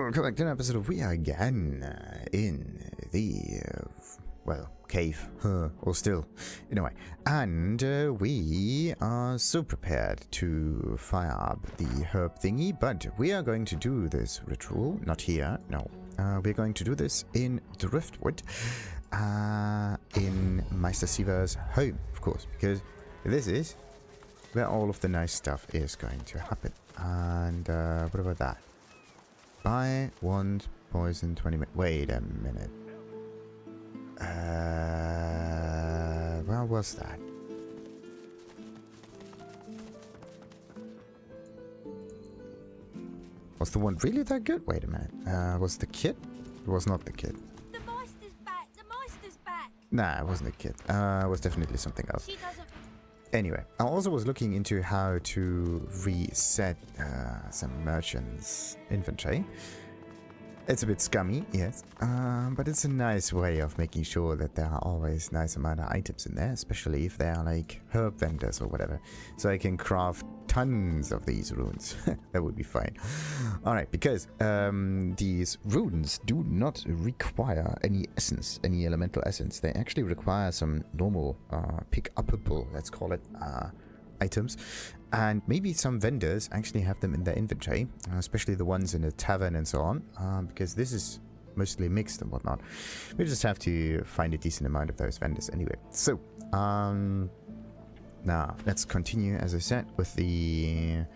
Welcome back to an episode of We Are Again in the, well, cave, or still, in a way. And we are so prepared to fire up the herb thingy, but we are going to do this ritual, not here, no. We're going to do this in Driftwood, in Meistr Siva's home, of course, because this is where all of the nice stuff is going to happen. And what about that? Buy one poison 20 minutes. Wait a minute. Where was that? Was the one really that good? Wait a minute. Was the kit? It was not the kit. The Meister's back! The Meister's back! Nah, it wasn't the kit. It was definitely something else. She doesn't... Anyway, I also was looking into how to reset some merchants' inventory. It's a bit scummy, yes, but it's a nice way of making sure that there are always nice amount of items in there, especially if they are like herb vendors or whatever. So I can craft tons of these runes. That would be fine. Alright, because these runes do not require any essence, any elemental essence. They actually require some normal pick-upable, let's call it, items. And maybe some vendors actually have them in their inventory, especially the ones in a tavern and so on, because this is mostly mixed and whatnot. We just have to find a decent amount of those vendors anyway. So, now let's continue, as I said, with the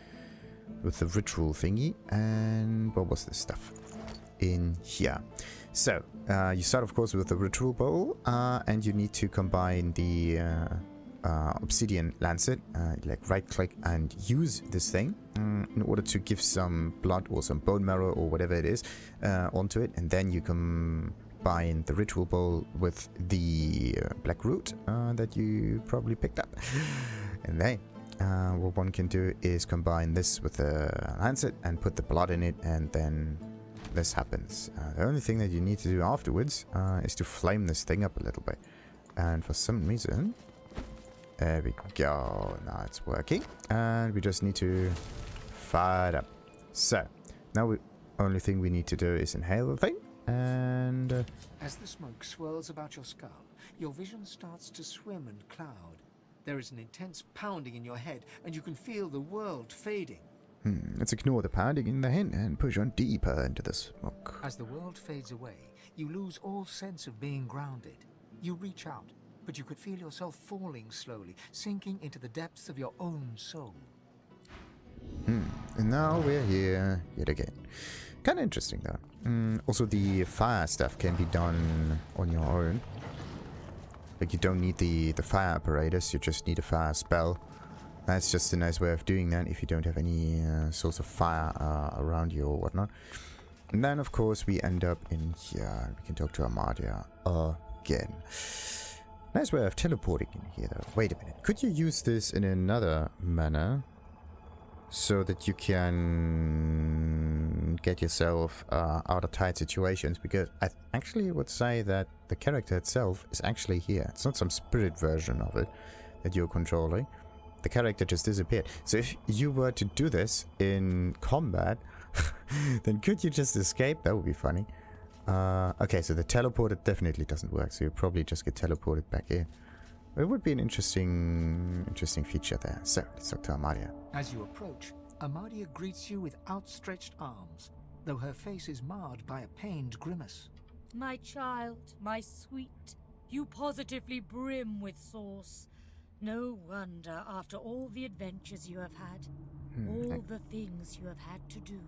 ritual thingy. And what was this stuff in here? So, you start, of course, with the ritual bowl, and you need to combine the obsidian lancet, like right click and use this thing in order to give some blood or some bone marrow or whatever it is onto it, and then you combine the ritual bowl with the Blackroot that you probably picked up. And then what one can do is combine this with the lancet and put the blood in it, and then this happens. The only thing that you need to do afterwards is to flame this thing up a little bit, and for some reason, there we go, now it's working, and we just need to fire it up. So, now the only thing we need to do is inhale the thing, and... As the smoke swirls about your skull, your vision starts to swim and cloud. There is an intense pounding in your head, and you can feel the world fading. Let's ignore the pounding in the head and push on deeper into the smoke. As the world fades away, you lose all sense of being grounded. You reach out, but you could feel yourself falling slowly, sinking into the depths of your own soul. And now we're here yet again. Kind of interesting though. Also, the fire stuff can be done on your own. Like, you don't need the fire apparatus, you just need a fire spell. That's just a nice way of doing that if you don't have any source of fire around you or whatnot. And then, of course, we end up in here. We can talk to Amadia again. Nice way of teleporting in here, though. Wait a minute. Could you use this in another manner so that you can get yourself out of tight situations? Because I actually would say that the character itself is actually here. It's not some spirit version of it that you're controlling. The character just disappeared. So if you were to do this in combat, then could you just escape? That would be funny. Okay, so the teleporter definitely doesn't work, so you probably just get teleported back here. It would be an interesting feature there. So, let's talk to Amadia. As you approach, Amadia greets you with outstretched arms, though her face is marred by a pained grimace. My child, my sweet, you positively brim with sauce. No wonder, after all the adventures you have had, all the things you have had to do.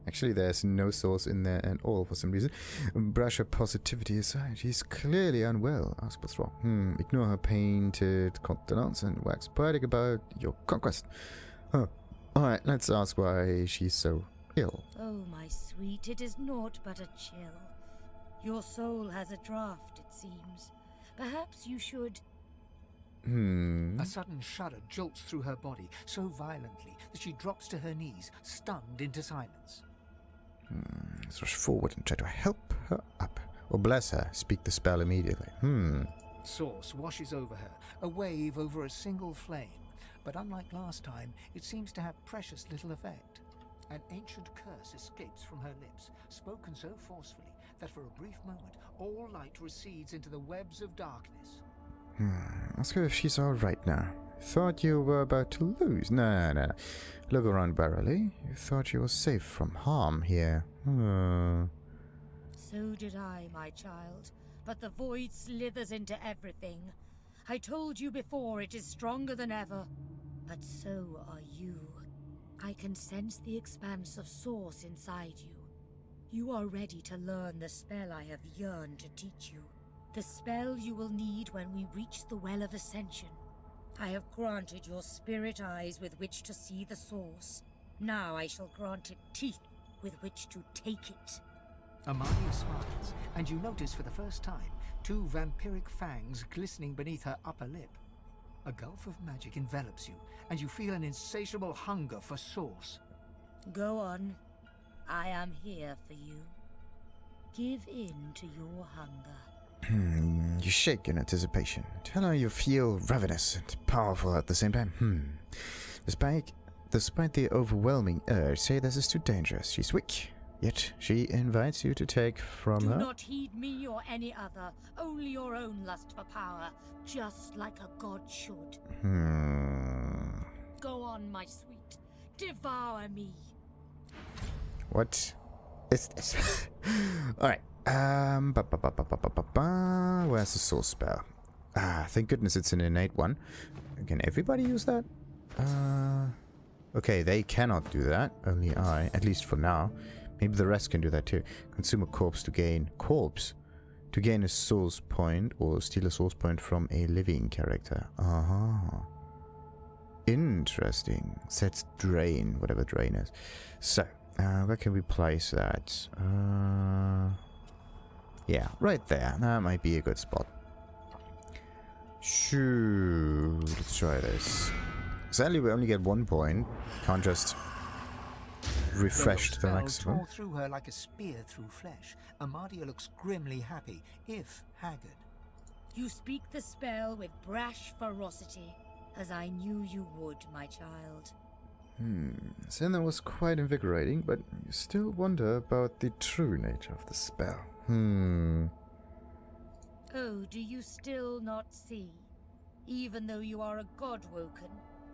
Actually, there's no source in there at all for some reason. Brush her positivity aside. She's clearly unwell. Ask what's wrong. Ignore her painted countenance and wax poetic about your conquest. Huh. Alright, let's ask why she's so ill. Oh, my sweet, it is naught but a chill. Your soul has a draft, it seems. Perhaps you should... A sudden shudder jolts through her body so violently that she drops to her knees, stunned into silence. Let's rush forward and try to help her up. Or bless her, speak the spell immediately. Source washes over her, a wave over a single flame, but unlike last time, it seems to have precious little effect. An ancient curse escapes from her lips, spoken so forcefully that for a brief moment all light recedes into the webs of darkness. Ask her if she's alright now. Thought you were about to lose. No. Look around barely. You thought you were safe from harm here. So did I, my child. But the void slithers into everything. I told you before, it is stronger than ever. But so are you. I can sense the expanse of Source inside you. You are ready to learn the spell I have yearned to teach you. The spell you will need when we reach the Well of Ascension. I have granted your spirit eyes with which to see the Source. Now I shall grant it teeth with which to take it. Amadia smiles, and you notice for the first time 2 vampiric fangs glistening beneath her upper lip. A gulf of magic envelops you, and you feel an insatiable hunger for Source. Go on. I am here for you. Give in to your hunger. You shake in anticipation. Tell her you feel ravenous and powerful at the same time. Despite the overwhelming urge, say this is too dangerous. She's weak. Yet she invites you to take from her. Do not heed me or any other. Only your own lust for power, just like a god should. Go on, my sweet. Devour me. What is this? Alright. Where's the source spell? Thank goodness it's an innate one. Can everybody use that? Okay, they cannot do that. Only I, at least for now. Maybe the rest can do that too. Consume a corpse to gain a source point or steal a source point from a living character. Interesting. Sets drain, whatever drain is. So, where can we place that? Yeah, right there. That might be a good spot. Shoo. Let's try this. Sadly, we only get 1 point. Can't just refresh to the maximum. Tore through her like a spear through flesh. Amadia looks grimly happy, if haggard. You speak the spell with brash ferocity, as I knew you would, my child. So that was quite invigorating, but you still wonder about the true nature of the spell. Oh, do you still not see? Even though you are a god-woken,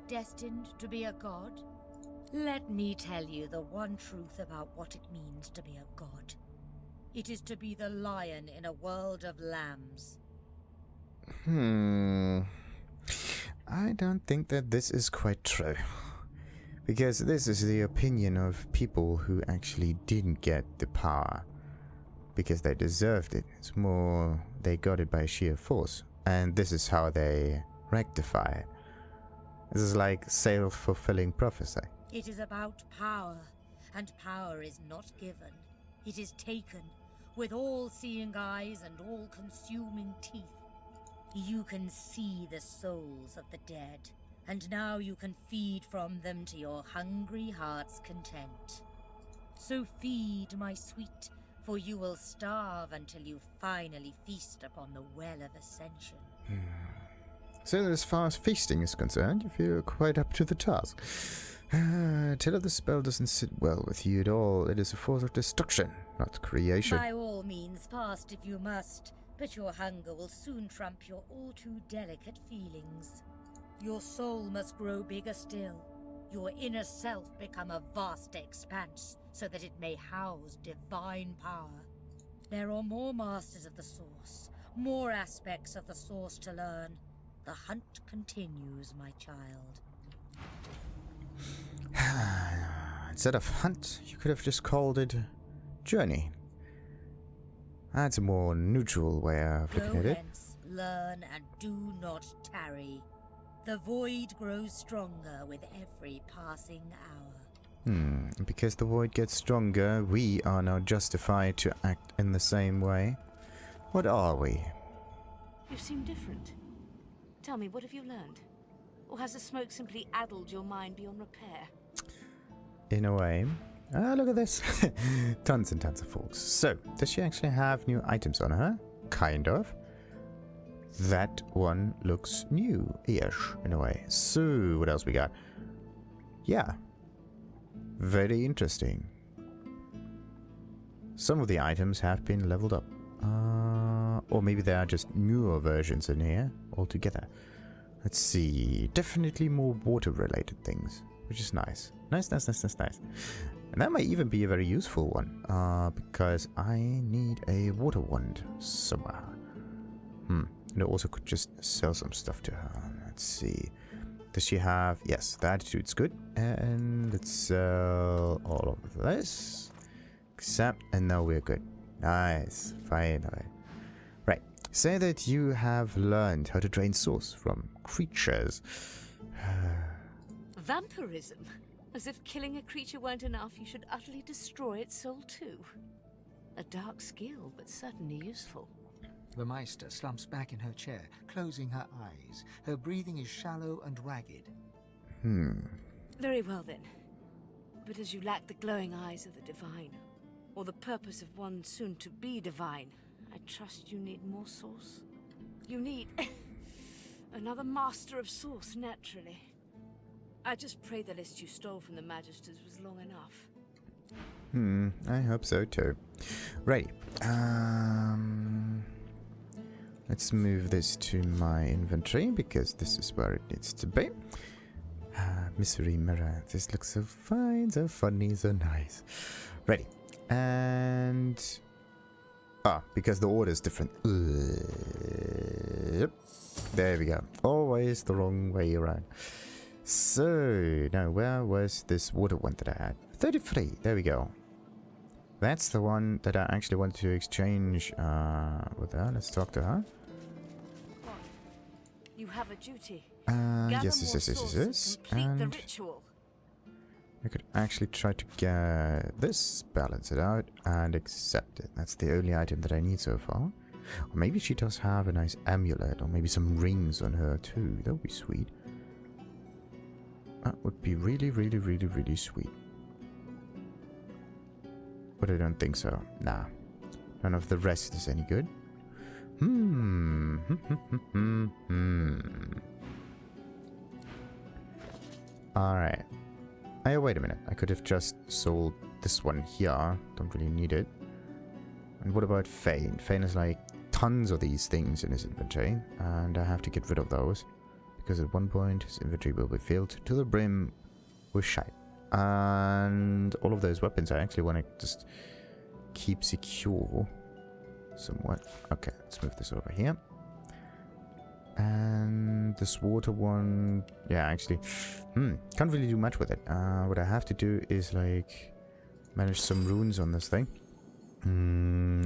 destined to be a god? Let me tell you the one truth about what it means to be a god. It is to be the lion in a world of lambs. I don't think that this is quite true. Because this is the opinion of people who actually didn't get the power because they deserved it. It's more they got it by sheer force. And this is how they rectify it. This is like self-fulfilling prophecy. It is about power, and power is not given. It is taken, with all-seeing eyes and all-consuming teeth. You can see the souls of the dead, and now you can feed from them to your hungry heart's content. So feed, my sweet, for you will starve until you finally feast upon the Well of Ascension. So as far as feasting is concerned, you feel quite up to the task. Tell her the spell doesn't sit well with you at all. It is a force of destruction, not creation. By all means, fast if you must, but your hunger will soon trump your all-too-delicate feelings. Your soul must grow bigger still, your inner self become a vast expanse, so that it may house divine power. There are more masters of the Source, more aspects of the Source to learn. The hunt continues, my child. Instead of hunt, you could have just called it journey. That's a more neutral way of looking at it. Go hence, learn, and do not tarry. The void grows stronger with every passing hour. Because the void gets stronger, we are now justified to act in the same way. What are we? You seem different. Tell me, what have you learned? Or has the smoke simply addled your mind beyond repair? In a way. Look at this. Tons and tons of folks. So, does she actually have new items on her? Kind of. That one looks new-ish, in a way. So, what else we got? Yeah. Very interesting. Some of the items have been leveled up. Or maybe there are just newer versions in here altogether. Let's see. Definitely more water-related things, which is nice. Nice. And that might even be a very useful one, because I need a water wand somewhere. And I also could just sell some stuff to her. Let's see. Does she have... Yes, the attitude's good. And let's sell all of this. Except... And now we're good. Nice. Finally. Right. Say that you have learned how to drain source from creatures. Vampirism? As if killing a creature weren't enough, you should utterly destroy its soul too. A dark skill, but certainly useful. The Meistr slumps back in her chair, closing her eyes. Her breathing is shallow and ragged. Very well then. But as you lack the glowing eyes of the divine, or the purpose of one soon to be divine, I trust you need more source. You need another master of source, naturally. I just pray the list you stole from the Magisters was long enough. I hope so too. Right. Let's move this to my inventory, because this is where it needs to be. Misery mirror. This looks so fine, so funny, so nice. Ready. And... because the order is different. Yep. There we go. Always the wrong way around. So, now where was this water one that I had? 33. There we go. That's the one that I actually wanted to exchange with her. Let's talk to her. You have a duty. Yes. Complete And the ritual. I could actually try to get this, balance it out, and accept it. That's the only item that I need so far. Or maybe she does have a nice amulet, or maybe some rings on her too. That would be sweet. That would be really, really, really, really sweet. But I don't think so. Nah. None of the rest is any good. Alright. Oh, wait a minute. I could have just sold this one here. Don't really need it. And what about Fane? Fane has like tons of these things in his inventory, and I have to get rid of those. Because at one point his inventory will be filled to the brim with shite. And all of those weapons I actually want to just keep secure somewhat. Okay, let's move this over here. And this water one, yeah, actually, can't really do much with it. What I have to do is like manage some runes on this thing.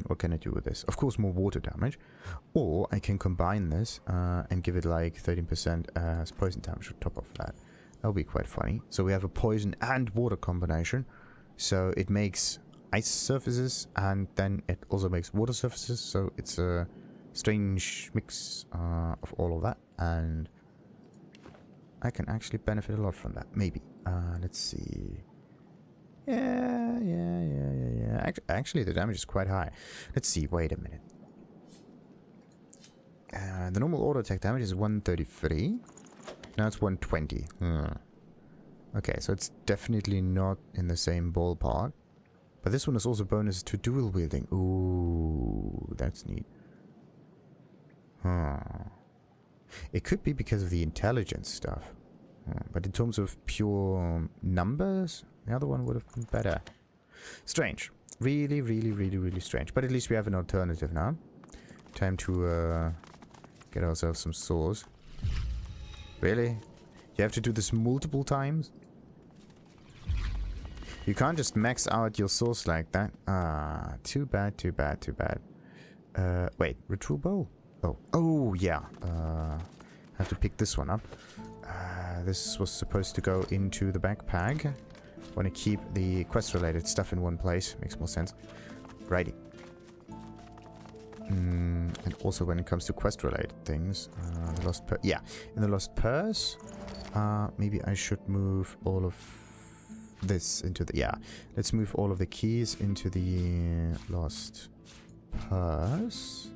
What can I do with this? Of course, more water damage. Or I can combine this and give it like 13% as poison damage on top of that. That'll be quite funny. So we have a poison and water combination. So it makes ice surfaces and then it also makes water surfaces. So it's a strange mix of all of that. And I can actually benefit a lot from that. Maybe. Let's see. Yeah. Actually, the damage is quite high. Let's see. Wait a minute. The normal auto attack damage is 133. Now it's 120. Okay, so it's definitely not in the same ballpark. But this one is also bonus to dual wielding. Ooh, that's neat. It could be because of the intelligence stuff. But in terms of pure numbers, the other one would have been better. Strange. Really, really, really, really strange. But at least we have an alternative now. Time to get ourselves some swords. Really? You have to do this multiple times? You can't just max out your source like that. Too bad, too bad, too bad. Wait, ritual bowl? Oh, yeah. Have to pick this one up. This was supposed to go into the backpack. Want to keep the quest-related stuff in one place. Makes more sense. Righty. And also when it comes to quest-related things, the lost purse. Yeah, in the lost purse, maybe I should move all of this into the... Yeah, let's move all of the keys into the lost purse.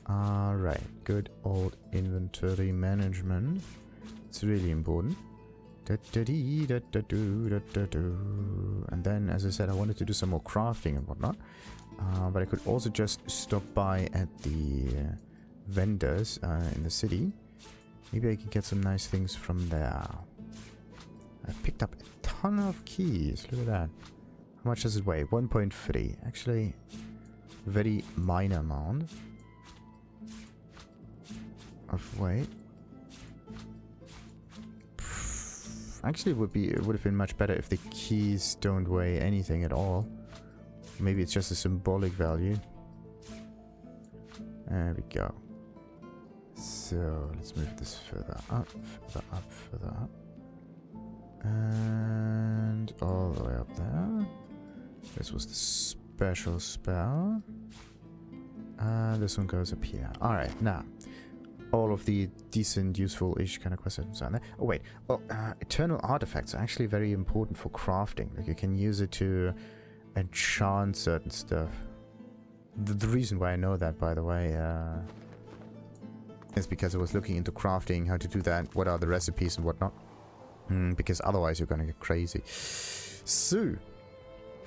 Alright, good old inventory management. It's really important. And then, as I said, I wanted to do some more crafting and whatnot. But I could also just stop by at the vendors in the city. Maybe I can get some nice things from there. I picked up a ton of keys. Look at that. How much does it weigh? 1.3. Actually, very minor amount of weight. Actually, it would have been much better if the keys don't weigh anything at all. Maybe it's just a symbolic value. There we go. So let's move this further up, further up, further up. And all the way up there. This was the special spell. This one goes up here. Alright, now. All of the decent, useful-ish kind of questions are there. Oh wait, well, eternal artifacts are actually very important for crafting. Like, you can use it to enchant certain stuff. The reason why I know that, by the way, is because I was looking into crafting, how to do that, what are the recipes and whatnot. Because otherwise you're gonna get crazy. So,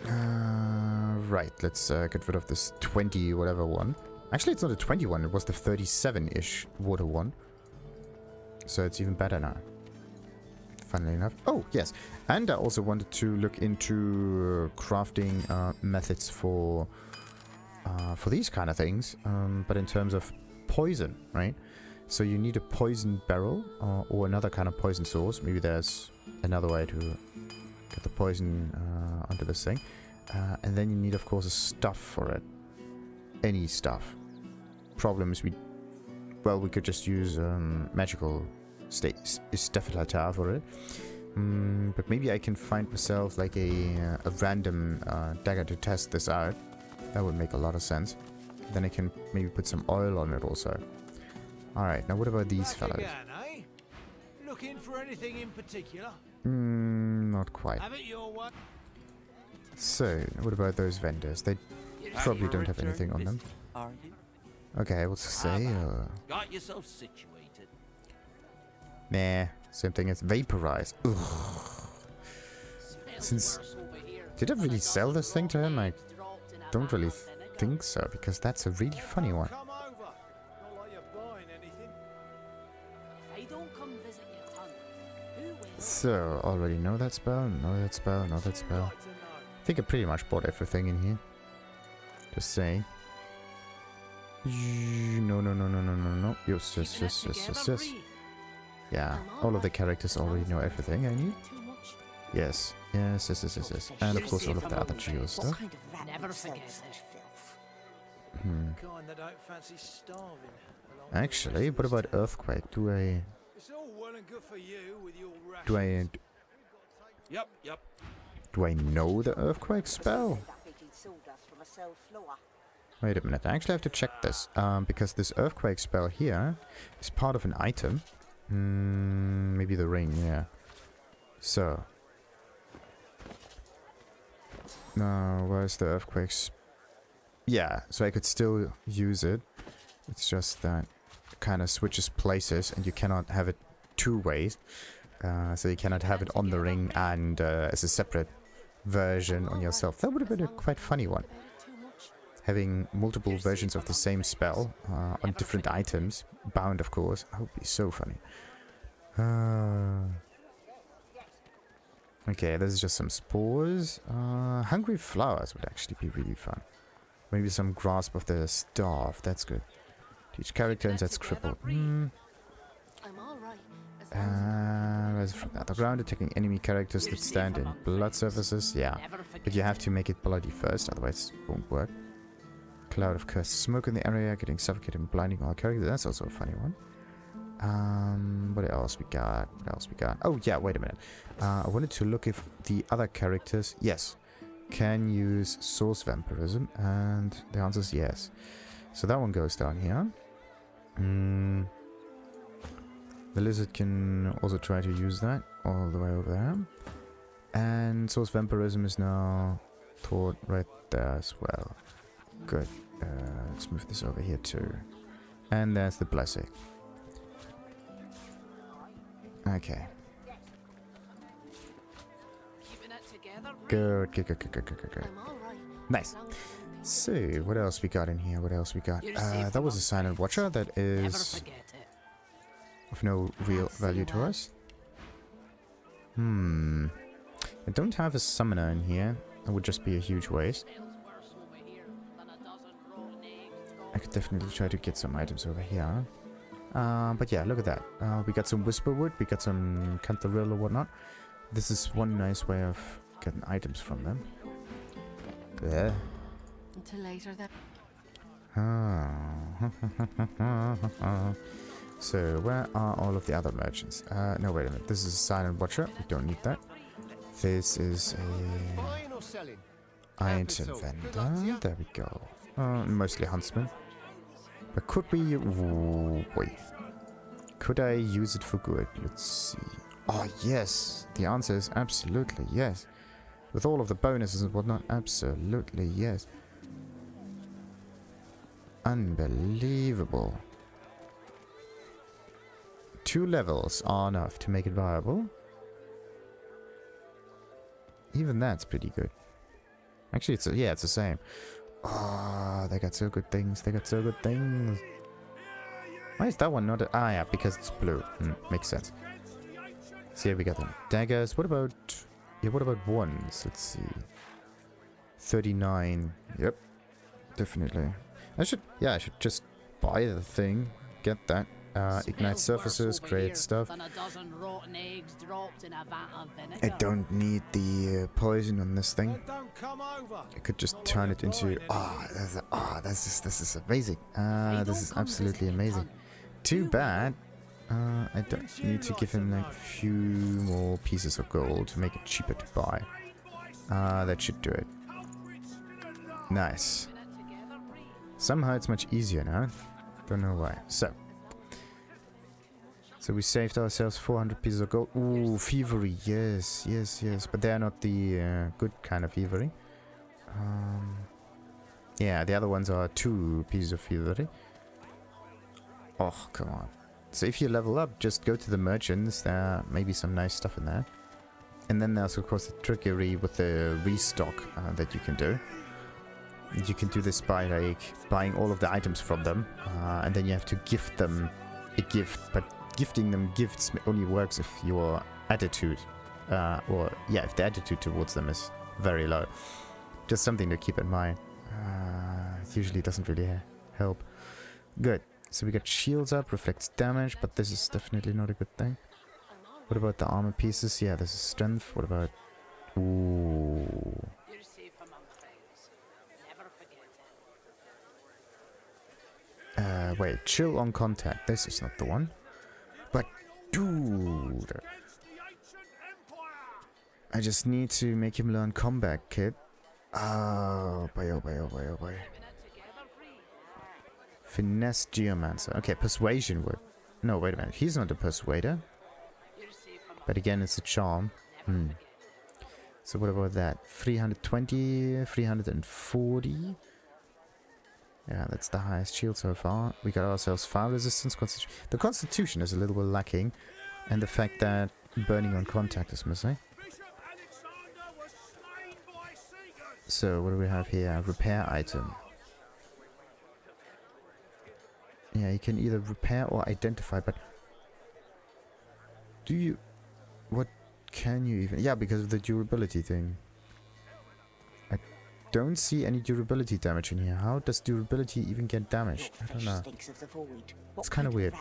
right, let's get rid of this 20 whatever one. Actually, it's not a 20 one, it was the 37-ish water one. So it's even better now. Funnily enough. Oh, yes. And I also wanted to look into crafting methods for these kind of things. But in terms of poison, right? So you need a poison barrel or another kind of poison source. Maybe there's another way to get the poison onto this thing. And then you need, of course, a stuff for it. Any stuff. Problem is we could just use magical Steffelatar for it. But maybe I can find myself like a random dagger to test this out. That would make a lot of sense. Then I can maybe put some oil on it also. Alright, now what about these fellows? Again, eh? Looking for anything in particular? Not quite. Have it your way. So, what about those vendors? They probably don't have anything on them. Are you? Okay, what's to say? Got yourself situated. Nah, same thing as vaporize. Ugh. Did I really sell this thing to him? I don't really think so, because that's a really funny one. Come over. Not like you're buying anything. If I don't come visit your tongue, who will? So, already know that spell, know that spell, know that spell. Like to know. I think I pretty much bought everything in here. Just saying. No. Yes. Yeah, all of the characters already know everything I need. Yes. And of course all of the other geo stuff. Never forget this filth. Kind that don't fancy starving. along Actually, what about Earthquake? It's all well and good for you with your Yep. Do I know the Earthquake spell? Wait a minute, I actually have to check this. Because this Earthquake spell here is part of an item. Maybe the ring, yeah. So. Now, where's the Earthquakes? Yeah, so I could still use it. It's just that it kind of switches places and you cannot have it two ways. So you cannot have it on the ring and as a separate version on yourself. That would have been a quite funny one. Having multiple versions of the same spell on different items, bound of course, that would be so funny. Okay, this is just some spores. Hungry flowers would actually be really fun. Maybe some grasp of the staff, that's good. Each character and that's crippled. From the ground, attacking enemy characters that stand in blood surfaces. Yeah, but you have to make it bloody first, otherwise it won't work. Cloud of cursed smoke in the area, getting suffocated and blinding all characters. That's also a funny one. What else we got? Oh yeah, wait a minute. I wanted to look if the other characters, yes, can use Source Vampirism, and the answer is yes. So that one goes down here. The lizard can also try to use that all the way over there. And Source Vampirism is now taught right there as well. Good. Let's move this over here too. And there's the blessing. Okay. Good. Nice. So, what else we got in here? What else we got? That was a Silent Watcher. That is of no real value to us. I don't have a summoner in here. That would just be a huge waste. I could definitely try to get some items over here. But yeah, look at that. We got some Whisperwood, we got some Cantharil or whatnot. This is one nice way of getting items from them. Yeah. Until later then. So, where are all of the other merchants? No, wait a minute. This is a Silent Watcher. We don't need that. This is a item vendor. There we go. Mostly huntsman. But could we... wait. Could I use it for good? Let's see. Oh, yes. The answer is absolutely yes. With all of the bonuses and whatnot, absolutely yes. Unbelievable. 2 levels are enough to make it viable. Even that's pretty good. Actually, it's the same. Ah, they got so good things. They got so good things. Why is that one not a... Ah, yeah, because it's blue. Makes sense. So here we got them. Daggers. What about... Yeah, what about wands? Let's see. 39. Yep. Definitely. I should just buy the thing. Get that. Ignite surfaces, create stuff. I don't need the poison on this thing. I could just turn it into... this is amazing. This is absolutely amazing. Too bad. I don't need to give him like a few more pieces of gold to make it cheaper to buy. That should do it. Nice. Somehow it's much easier now. Don't know why. So we saved ourselves 400 pieces of gold. Ooh, thievery. Yes. But they are not the good kind of thievery. Yeah, the other ones are 2 pieces of thievery. Oh, come on. So if you level up, just go to the merchants. There may be some nice stuff in there. And then there's of course the trickery with the restock that you can do. You can do this by like buying all of the items from them. And then you have to gift them a gift. But gifting them gifts only works if your attitude, if the attitude towards them is very low. Just something to keep in mind. It usually doesn't really help. Good. So we got shields up, reflects damage, but this is definitely not a good thing. What about the armor pieces? Yeah, this is strength. What about... Ooh. Wait, chill on contact. This is not the one. But, dude... I just need to make him learn combat kit. Oh boy. Finesse Geomancer. Okay, Persuasion would. No, wait a minute. He's not a Persuader. But again, it's a charm. So what about that? 320, 340. Yeah, that's the highest shield so far. We got ourselves fire resistance. The Constitution is a little bit lacking. And the fact that burning on contact is missing. So what do we have here? Repair item. Yeah, you can either repair or identify, but... Do you... What can you even... Yeah, because of the durability thing. I don't see any durability damage in here. How does durability even get damaged? I don't know. It's kind of weird.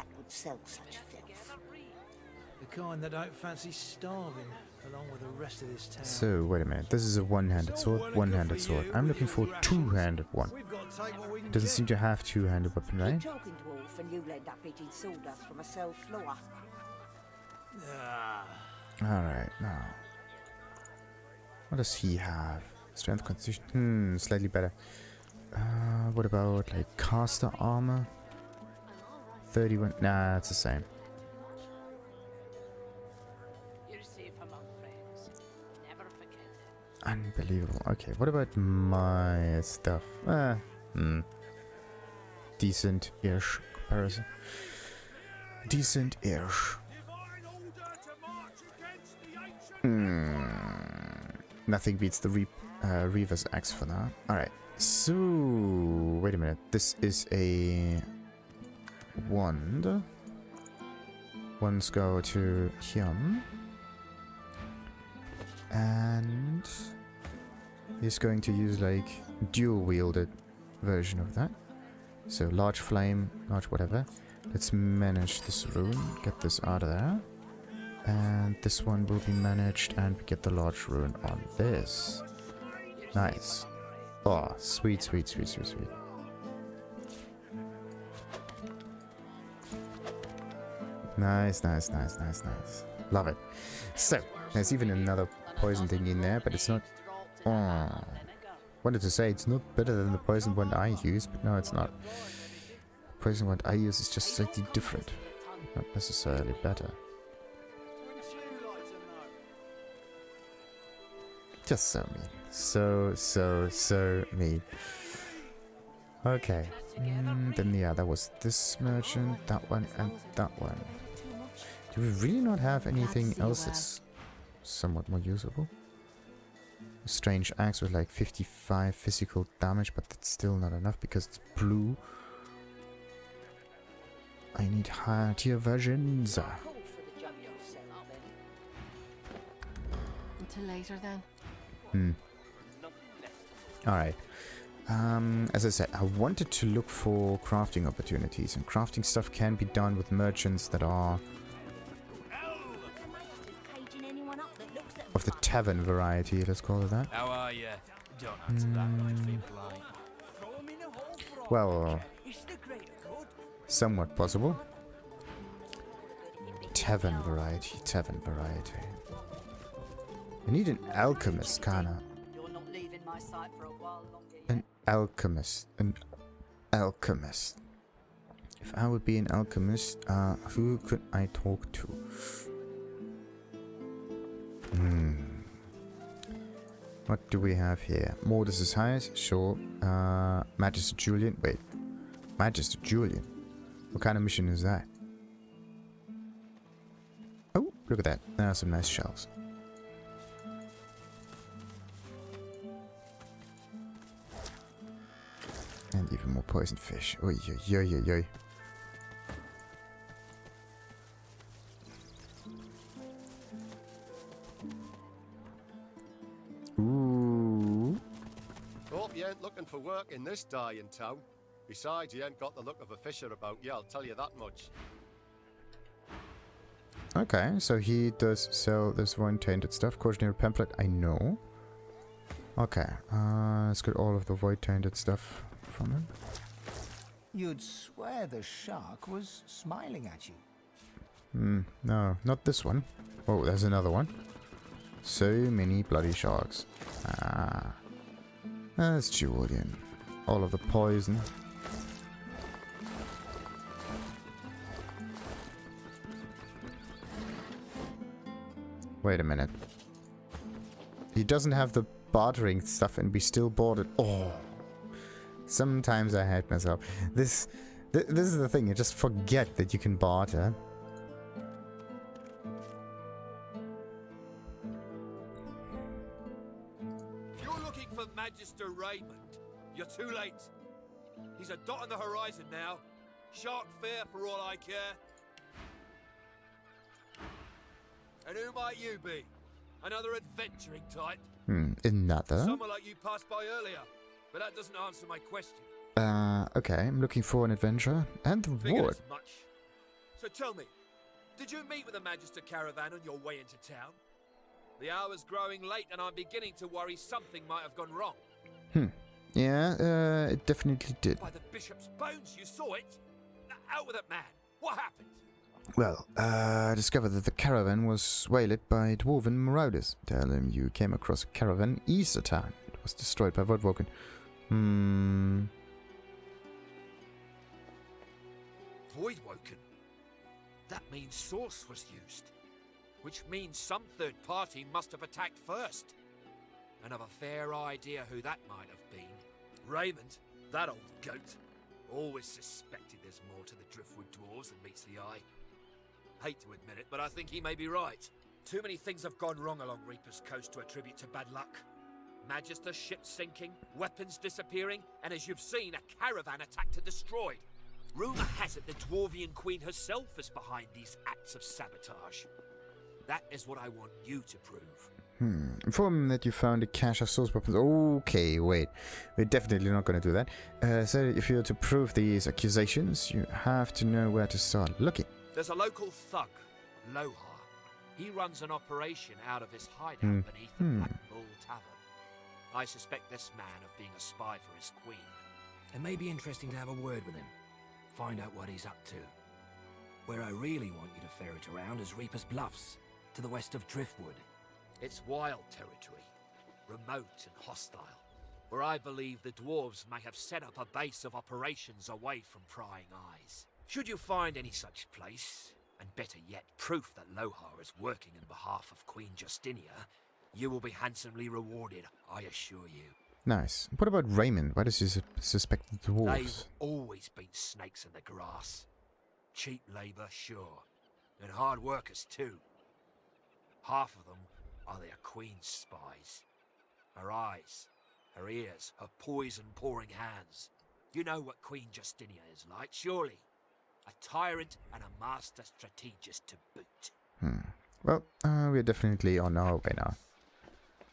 The kind that don't fancy starving, along with the rest of this town. So, wait a minute. This is a one-handed sword, one-handed sword. I'm looking for a two-handed one. It doesn't seem to have two-handed weapon, right? Alright, now. What does he have? Strength, constitution? Slightly better. What about, like, caster armor? 31. Nah, it's the same. Unbelievable. Okay, what about my stuff? Decent-ish comparison. Decent-ish. nothing beats the Reaver's Axe for now. Alright, so... wait a minute. This is a... wand. Wands go to him. And... he's going to use, like, dual-wielded version of that. So, large flame, large whatever. Let's manage this rune. Get this out of there. And this one will be managed, and we get the large rune on this. Nice. Oh, sweet, sweet, sweet, sweet, sweet. Nice, nice, nice, nice, nice. Love it. So, there's even another poison thing in there, but it's not... oh. Wanted to say it's not better than the poison wand I use, but no, it's not. Poison wand I use is just slightly different. Not necessarily better. Just so mean. So mean. Okay. Then yeah, that was this merchant, that one, and that one. Do we really not have anything else that's somewhat more usable? A strange axe with like 55 physical damage, but that's still not enough because it's blue. I need higher tier versions. Until later then. Alright. As I said, I wanted to look for crafting opportunities, and crafting stuff can be done with merchants that are of the tavern variety, let's call it that. How are you? Don't answer that like being polite. Well, somewhat possible. Tavern variety, tavern variety. I need an alchemist, kinda. An alchemist. An alchemist. If I would be an alchemist, who could I talk to? What do we have here? Mortis is highest? Sure. Magister Julian? Wait. Magister Julian? What kind of mission is that? Oh, look at that. There are some nice shells. And even more poison fish. Oy, oy, oy, oy, oy. Ooh. Hope you ain't looking for work in this dying town. Besides, you ain't got the look of a fisher about you, I'll tell you that much. Okay, so he does sell this one tainted stuff. Cautionary pamphlet, I know. Okay, let's get all of the void tainted stuff from him. You'd swear the shark was smiling at you. No, not this one. Oh, there's another one. So many bloody sharks. Ah. That's Julian. All of the poison. Wait a minute. He doesn't have the bartering stuff and we still bought it. Oh. Sometimes I hate myself. This is the thing. You just forget that you can barter. If you're looking for Magister Raymond, you're too late. He's a dot on the horizon now. Shark fair for all I care. And who might you be? Another adventuring type? Another? Someone like you passed by earlier, but that doesn't answer my question. Okay, I'm looking for an adventure and the Figured reward. as much. So tell me, did you meet with the Magister caravan on your way into town? The hour's growing late and I'm beginning to worry something might have gone wrong. Yeah, it definitely did. By the bishop's bones, you saw it? Out with it, man. What happened? Well, I discovered that the caravan was waylaid by dwarven marauders. Tell him you came across a caravan east of town. It was destroyed by Voidwalken. Voidwoken? That means Source was used. Which means some third party must have attacked first. And I've a fair idea who that might have been. Raymond, that old goat. Always suspected there's more to the Driftwood dwarves than meets the eye. Hate to admit it, but I think he may be right. Too many things have gone wrong along Reaper's Coast to attribute to bad luck. Magister ships sinking, weapons disappearing, and as you've seen, a caravan attacked and destroyed. Rumour has it the Dwarvian Queen herself is behind these acts of sabotage. That is what I want you to prove. Inform him that you found a cache of source weapons. Okay, wait. We're definitely not going to do that. So if you're to prove these accusations, you have to know where to start looking. There's a local thug, Lohar. He runs an operation out of his hideout beneath the Black Bull Tavern. I suspect this man of being a spy for his queen. It may be interesting to have a word with him. Find out what he's up to. Where I really want you to ferret around is Reaper's Bluffs, to the west of Driftwood. It's wild territory, remote and hostile, where I believe the dwarves may have set up a base of operations away from prying eyes. Should you find any such place, and better yet, proof that Lohar is working on behalf of Queen Justinia, you will be handsomely rewarded, I assure you. Nice. What about Raymond? Why does he suspect the dwarves? They've always been snakes in the grass. Cheap labour, sure, and hard workers too. Half of them are their queen's spies. Her eyes, her ears, her poison-pouring hands. You know what Queen Justinia is like, surely. A tyrant and a master strategist to boot. Well, we're definitely on our way now.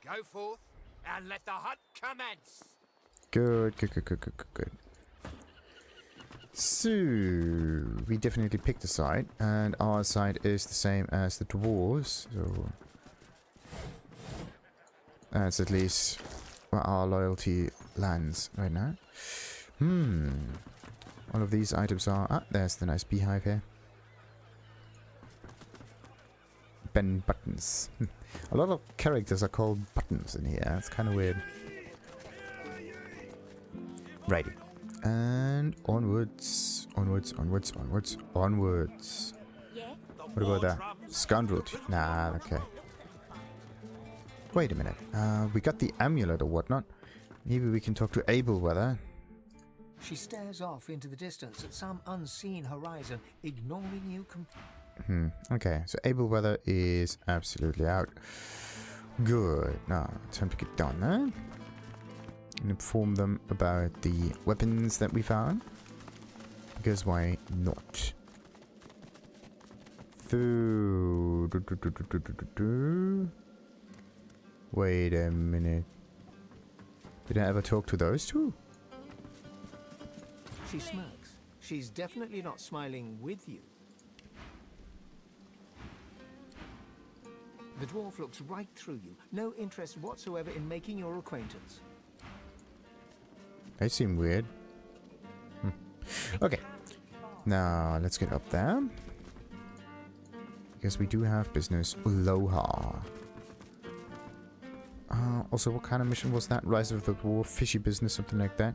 Go forth and let the hunt commence. Good. So, we definitely picked a side, and our side is the same as the dwarves, so that's at least where our loyalty lands right now. All of these items are... Ah, there's the nice beehive here. Ben Buttons. A lot of characters are called Buttons in here. It's kind of weird. Righty. And onwards. Onwards. What about that? Scoundrel. Nah, okay. Wait a minute. We got the amulet or whatnot. Maybe we can talk to Abelweather. She stares off into the distance at some unseen horizon, ignoring you Okay, so Abelweather is absolutely out. Good. Now, time to get down there. And inform them about the weapons that we found. Because why not? So... Wait a minute. Did I ever talk to those two? She smirks. She's definitely not smiling with you. The dwarf looks right through you. No interest whatsoever in making your acquaintance. They seem weird. Okay. Now, let's get up there. Because we do have business with Lohar. Also, what kind of mission was that? Rise of the Dwarf, fishy business, something like that?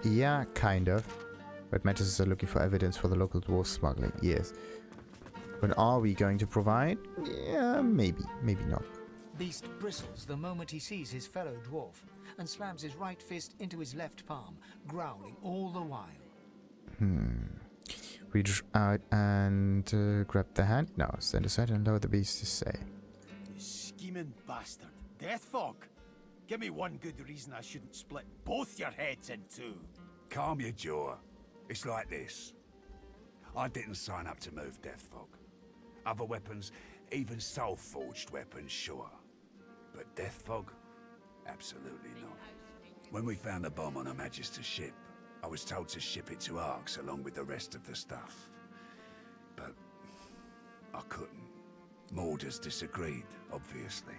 Yeah, kind of. Red Magisters are looking for evidence for the local dwarf smuggling. Yes. But are we going to provide? Yeah, maybe. Maybe not. Beast bristles the moment he sees his fellow dwarf and slams his right fist into his left palm, growling all the while. Reach out and grab the hand. No, stand aside and lower the beast to say. You scheming bastard. Deathfog! Give me one good reason I shouldn't split both your heads in two. Calm your jaw. It's like this. I didn't sign up to move Deathfog. Other weapons, even soul-forged weapons, sure. But Deathfog? Absolutely not. When we found the bomb on a Magister ship, I was told to ship it to Arx along with the rest of the stuff. But I couldn't. Morders disagreed, obviously.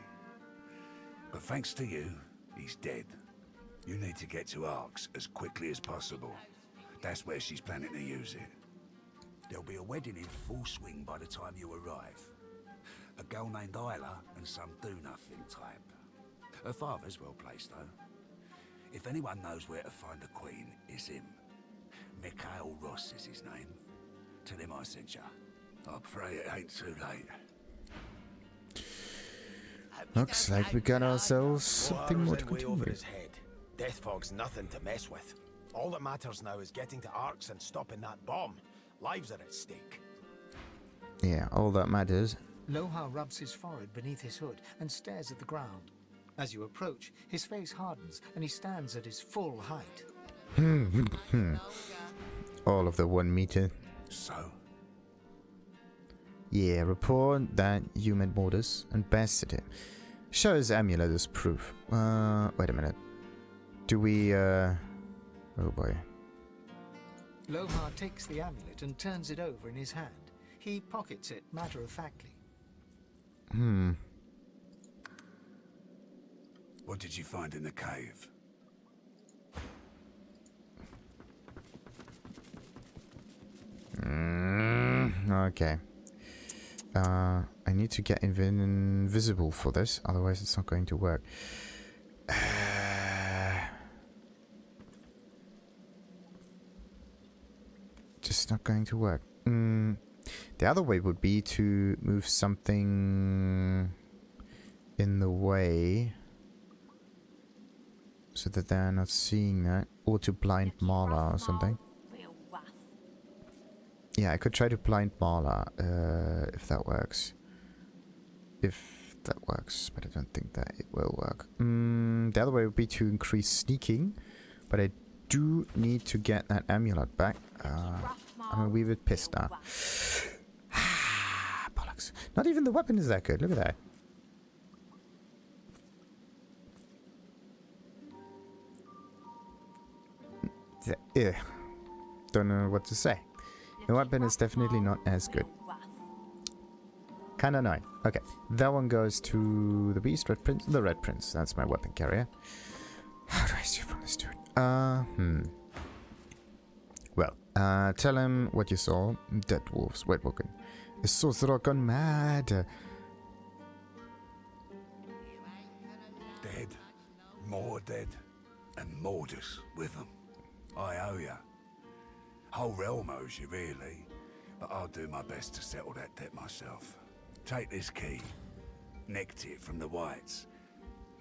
But thanks to you, he's dead. You need to get to Arx as quickly as possible. That's where she's planning to use it. There'll be a wedding in full swing by the time you arrive. A girl named Isla and some do-nothing type. Her father's well placed, though. If anyone knows where to find the Queen, it's him. Mikhail Ross is his name. Tell him I sent you. I pray it ain't too late. Looks like we got ourselves something more to way over continue. his head. Deathfog's nothing to mess with. All that matters now is getting to Arx and stopping that bomb. Lives are at stake. Yeah, all that matters. Lohar rubs his forehead beneath his hood and stares at the ground. As you approach, his face hardens and he stands at his full height. All of the 1 meter. So? Yeah, report that you met Mortis and bested him. Show his amulet as proof. Wait a minute. Do we, Oh boy. Lohar takes the amulet and turns it over in his hand. He pockets it matter-of-factly. What did you find in the cave? Okay. I need to get invisible for this, otherwise it's not going to work. Just not going to work. The other way would be to move something in the way so that they're not seeing that, or to blind Marla or something. Yeah, I could try to blind Marla if that works. If that works, but I don't think that it will work. The other way would be to increase sneaking, but I do need to get that amulet back. I'm a wee bit pissed now. Bollocks. Not even the weapon is that good. Look at that. Don't know what to say. The weapon is definitely not as good. Kinda annoying. Okay, that one goes to the Beast, Red Prince, the Red Prince. That's my weapon carrier. How do I steal from this dude? Well, tell him what you saw. Dead wolves, White Woken. The sorcerer gone mad. Dead. More dead. And Mortis with them. I owe ya. Whole realm owes you, really. But I'll do my best to settle that debt myself. Take this key. Nicked it from the Whites.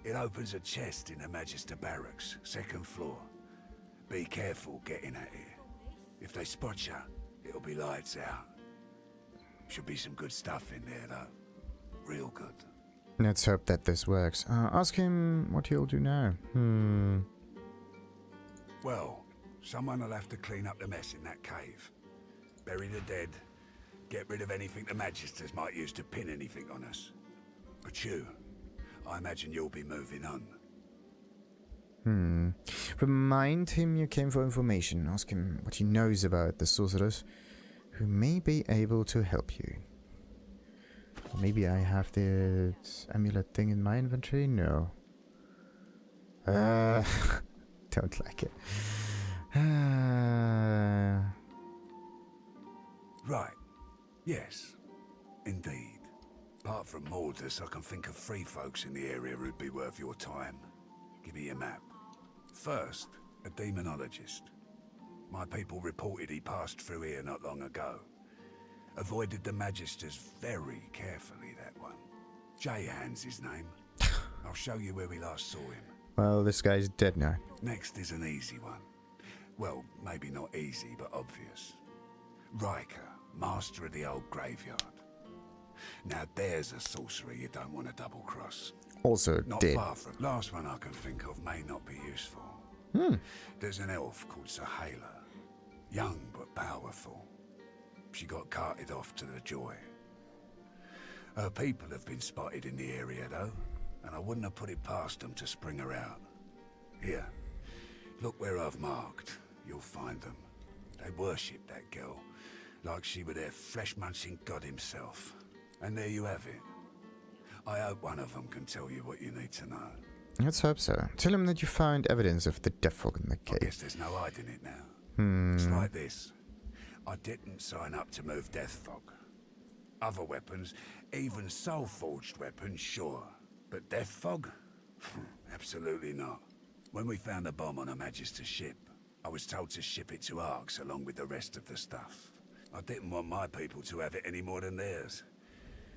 It opens a chest in the Magister Barracks, 2nd floor. Be careful getting at it. If they spot you, it'll be lights out. Should be some good stuff in there, though. Real good. Let's hope that this works. Ask him what he'll do now. Well, someone will have to clean up the mess in that cave. Bury the dead. Get rid of anything the Magisters might use to pin anything on us. But you, I imagine you'll be moving on. Remind him you came for information. Ask him what he knows about the sorcerers who may be able to help you. Maybe I have the amulet thing in my inventory? No. Don't like it. Right. Yes. Indeed. Apart from Mortis, I can think of 3 folks in the area who'd be worth your time. Give me your map. First, a demonologist. My people reported he passed through here not long ago. Avoided the Magisters very carefully, that one. J-Hand's his name. I'll show you where we last saw him. Well, this guy's dead now. Next is an easy one. Well, maybe not easy, but obvious. Riker, master of the old graveyard. Now there's a sorcerer you don't want to double-cross. Also not dead. Far from. Last one I can think of may not be useful. There's an elf called Sahela. Young but powerful. She got carted off to the Joy. Her people have been spotted in the area, though, and I wouldn't have put it past them to spring her out. Here, look where I've marked. You'll find them. They worship that girl, like she were their flesh-munching god himself. And there you have it. I hope one of them can tell you what you need to know. Let's hope so. Tell him that you found evidence of the Deathfog in the cave. I guess there's no hiding it now. It's like this. I didn't sign up to move Deathfog. Other weapons, even soul-forged weapons, sure. But Deathfog? Absolutely not. When we found the bomb on a Magister ship, I was told to ship it to Arx along with the rest of the stuff. I didn't want my people to have it any more than theirs.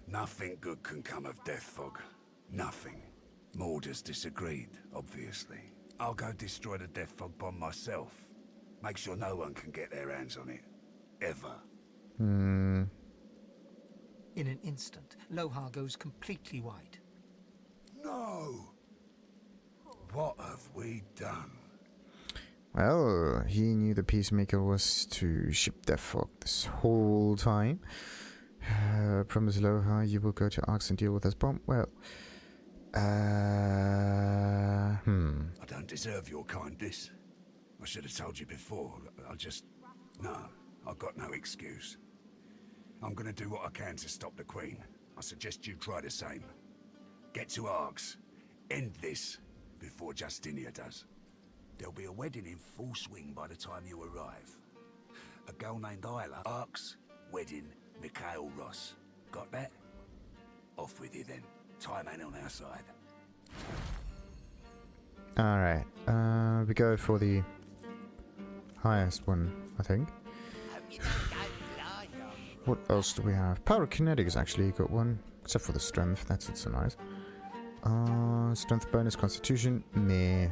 Nothing good can come of Deathfog. Nothing. Mortis disagreed, obviously. I'll go destroy the Deathfog bomb myself. Make sure no one can get their hands on it. Ever. In an instant, Lohar goes completely white. No! What have we done? Well, he knew the Peacemaker was to ship Deathfog this whole time. Promise Lohar you will go to Arx and deal with this bomb. Well, I don't deserve your kindness. I should have told you before. No, I've got no excuse. I'm gonna do what I can to stop the Queen. I suggest you try the same. Get to Arx. End this before Justinia does. There'll be a wedding in full swing by the time you arrive. A girl named Isla. Arx, wedding, Mikhail Ross. Got that? Off with you then. Time ain't on our side. alright. We go for the highest one, I think. What else do we have? Pyrokinetic has actually got one. Except for the strength. That's not so nice. Strength bonus, constitution. Meh.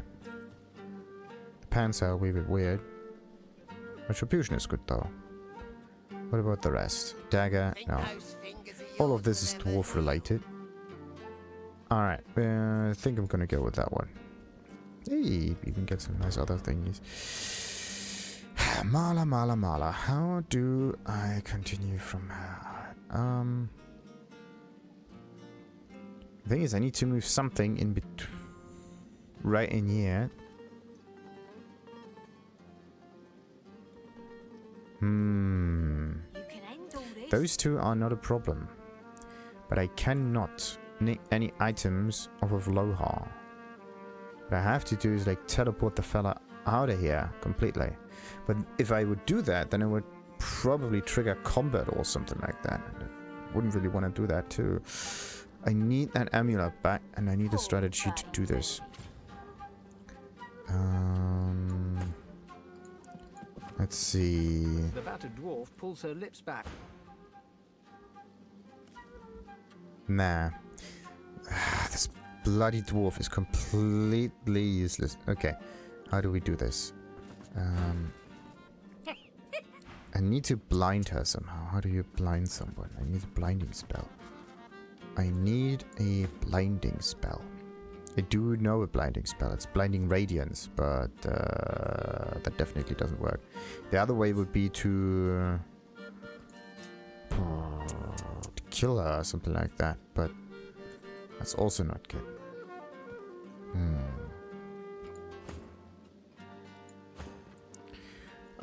The pants are a wee bit weird. Retribution is good though. What about the rest? Dagger? No. All of this is dwarf related. Alright. I think I'm gonna go with that one. Hey, you can get some nice other things. Mala. How do I continue from here? The thing is, I need to move something in between. Right in here. Those two are not a problem. But I cannot nick any items off of Lohar. What I have to do is like teleport the fella out of here completely. But if I would do that, then I would probably trigger combat or something like that. And I wouldn't really want to do that too. I need that amulet back, and I need a strategy to do this. Let's see. The battered dwarf pulls her lips back. Nah. This bloody dwarf is completely useless. Okay, how do we do this? I need to blind her somehow. How do you blind someone? I need a blinding spell. I need a blinding spell. I do know a blinding spell. It's blinding radiance, but that definitely doesn't work. The other way would be to kill her or something like that, but that's also not good.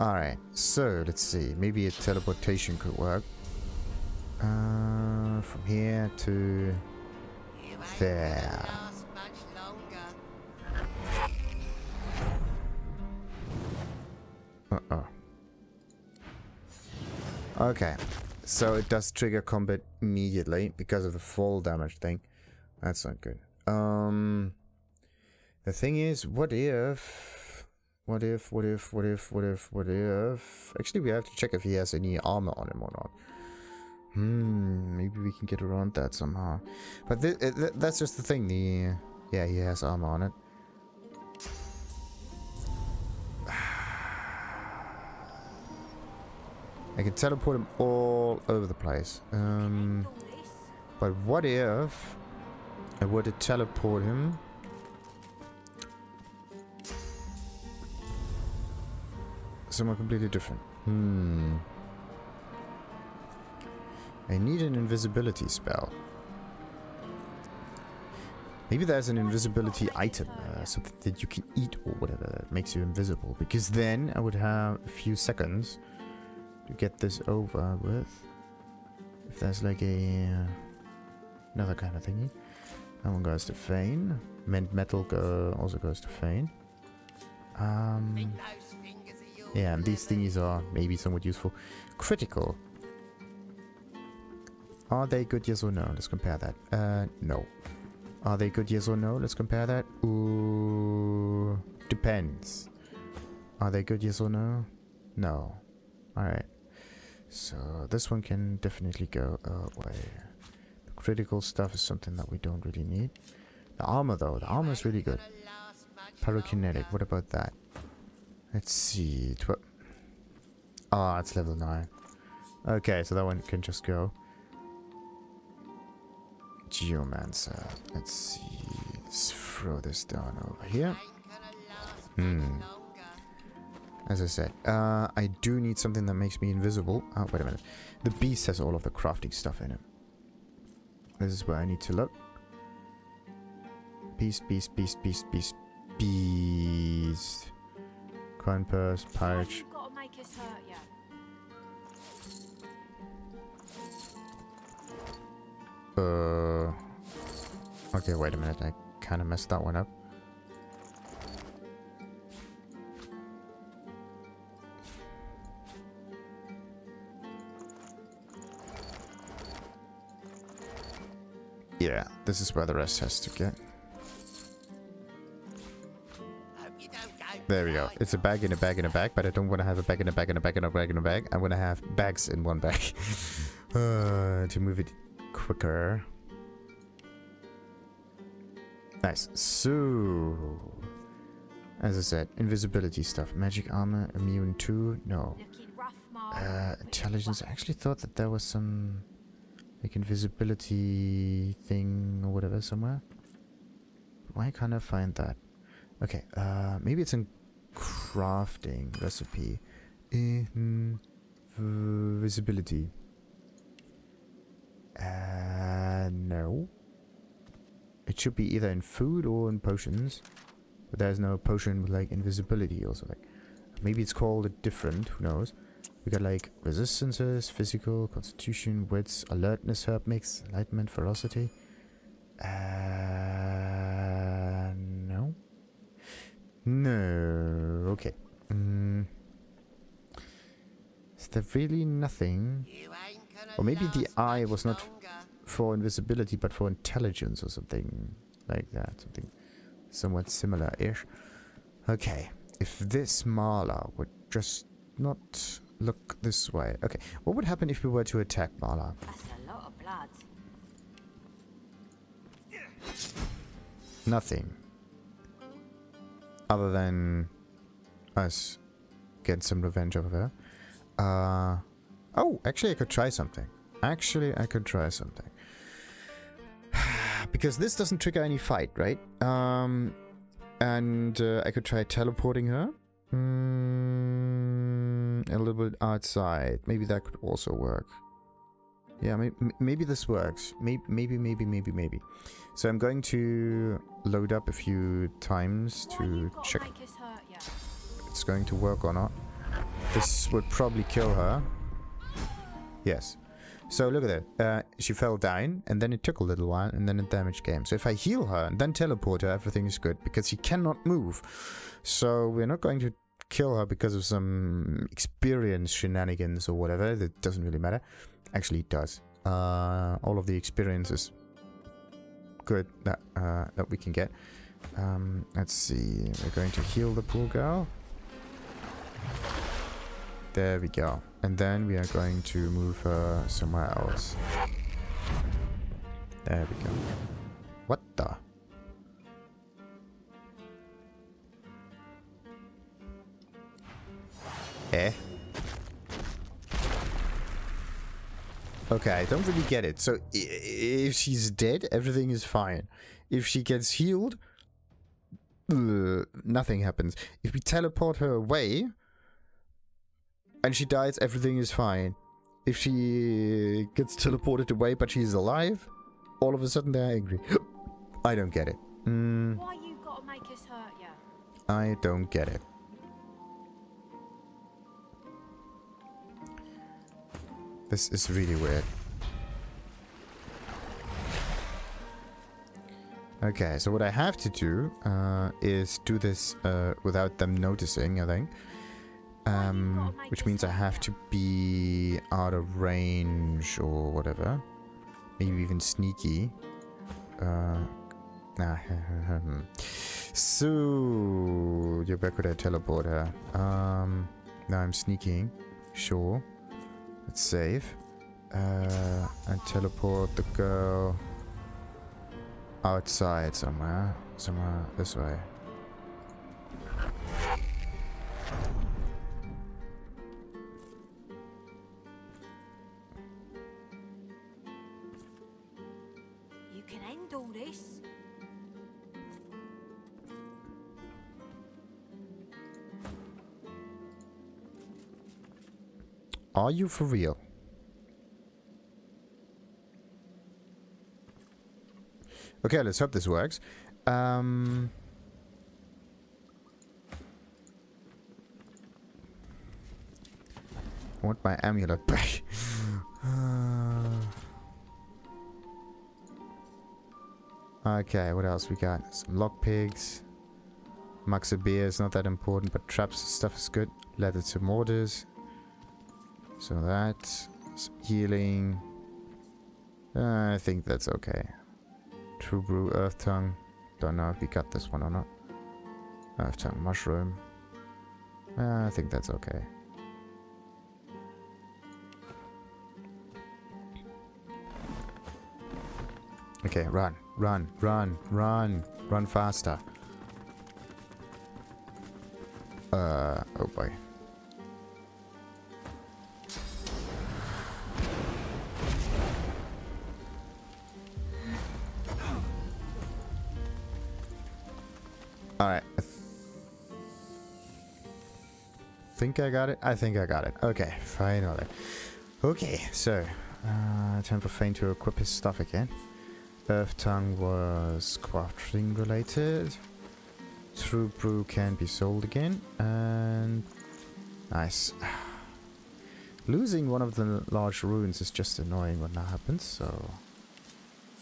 Alright, so let's see. Maybe a teleportation could work. From here to there. Okay, so it does trigger combat immediately because of the fall damage thing. That's not good. The thing is, what if... Actually, we have to check if he has any armor on him or not. Maybe we can get around that somehow. But that's just the thing. Yeah, he has armor on it. I can teleport him all over the place. But what if I were to teleport him somewhere completely different? I need an invisibility spell. Maybe there's an invisibility item, something that you can eat or whatever that makes you invisible. Because then I would have a few seconds to get this over with. If there's like another kind of thingy. That one goes to Fane. Mend Metal also goes to Fane. Yeah, and these thingies are maybe somewhat useful. Critical. Are they good, yes or no? Let's compare that. No. Are they good, yes or no? Let's compare that. Ooh. Depends. Are they good, yes or no? No. Alright. So this one can definitely go away. The critical stuff is something that we don't really need. The armor though. The armor is really good. Pyrokinetic. What about that? Let's see. It's level 9. Okay, so that one can just go. Geomancer. Let's see. Let's throw this down over here. As I said, I do need something that makes me invisible. Oh, wait a minute. The beast has all of the crafting stuff in it. This is where I need to look. Beast. Coin purse, pouch. Okay, wait a minute. I kind of messed that one up. Yeah, this is where the rest has to get. There we go. It's a bag in a bag in a bag, but I don't want to have a bag in a bag in a bag in a bag in a bag. I want to have bags in one bag to move it quicker. Nice. So, as I said, invisibility stuff. Magic armor, immune to, no. Intelligence. I actually thought that there was some like invisibility thing or whatever somewhere. Why can't I find that? Okay, maybe it's in crafting recipe. Invisibility. No. It should be either in food or in potions. But there's no potion with like invisibility or something. Maybe it's called a different, who knows. We got like resistances, physical, constitution, wits, alertness, herb mix, enlightenment, ferocity. No. No. Okay. Is there really nothing? Or maybe the eye was not for invisibility, but for intelligence or something like that. Something somewhat similar-ish. Okay. If this Mala would just not look this way. Okay. What would happen if we were to attack Mala? That's a lot of blood. Nothing. Other than us get some revenge over there. Oh, actually I could try something. Because this doesn't trigger any fight, right? And I could try teleporting her. A little bit outside. Maybe that could also work. Yeah, maybe this works. Maybe. So I'm going to load up a few times to check if it's going to work or not. This would probably kill her. Yes. So look at that. She fell down, and then it took a little while, and then it damage came. So if I heal her and then teleport her, everything is good, because she cannot move. So we're not going to kill her because of some experience shenanigans or whatever. That doesn't really matter. Actually, it does. All of the experience is good that we can get. Let's see. We're going to heal the poor girl. There we go. And then we are going to move her somewhere else. There we go. What the? Eh? Okay, I don't really get it. So, if she's dead, everything is fine. If she gets healed, nothing happens. If we teleport her away, and she dies, everything is fine. If she gets teleported away, but she's alive, all of a sudden they're angry. I don't get it. Why you gotta make us hurt ya? I don't get it. This is really weird. Okay, so what I have to do is do this without them noticing, I think. Which means I have to be out of range or whatever. Maybe even sneaky. So, where could I teleport her? Now I'm sneaking. Sure. Let's save. And teleport the girl outside somewhere. Somewhere this way. Are you for real? Okay, let's hope this works. I want my amulet back. Okay, what else we got? Some lockpigs. Maxa beer is not that important, but traps stuff is good. Leather to mortars. So that. Some healing. I think that's okay. True brew, earth tongue. Don't know if we got this one or not. Earth tongue, mushroom. I think that's okay. Okay, run, run, run, run, run faster. Oh boy. Alright. Think I got it? I think I got it. Okay, finally. Okay, so time for Fane to equip his stuff again. Earth Tongue was crafting related. True Brew can be sold again. And nice. Losing one of the large runes is just annoying when that happens, so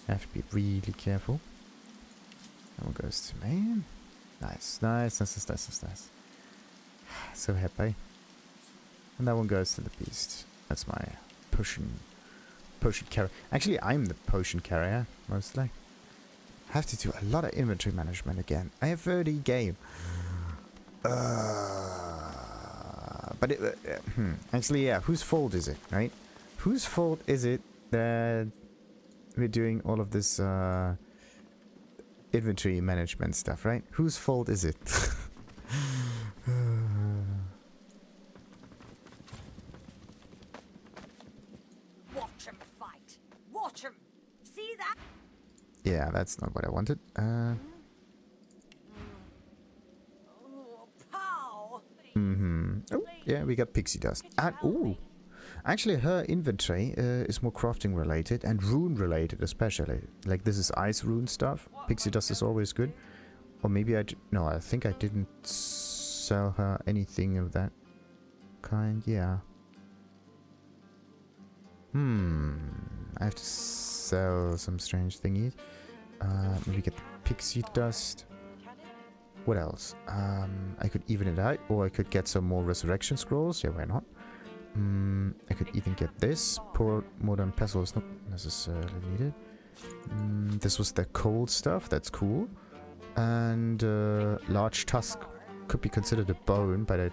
I have to be really careful. That one goes to me. Nice, nice, nice, nice, nice, nice. So happy. And that one goes to the beast. That's my potion carrier. Actually, I'm the potion carrier, mostly. I have to do a lot of inventory management again. I have 30 game. But actually, yeah, whose fault is it, right? Whose fault is it that we're doing all of this inventory management stuff, right? Whose fault is it? Watch him fight. Watch him. See that? Yeah, that's not what I wanted. Oh, pow. Oh, yeah, we got pixie dust. And ooh, actually, her inventory is more crafting related and rune related, especially. Like this is ice rune stuff. Pixie dust is always good. Or maybe no, I think I didn't sell her anything of that kind. Yeah. I have to sell some strange thingies. Maybe get the pixie dust. What else? I could even it out, or I could get some more resurrection scrolls. Yeah, why not? I could even get this. Poor modern pestle is not necessarily needed. This was the cold stuff. That's cool. And large tusk could be considered a bone, but I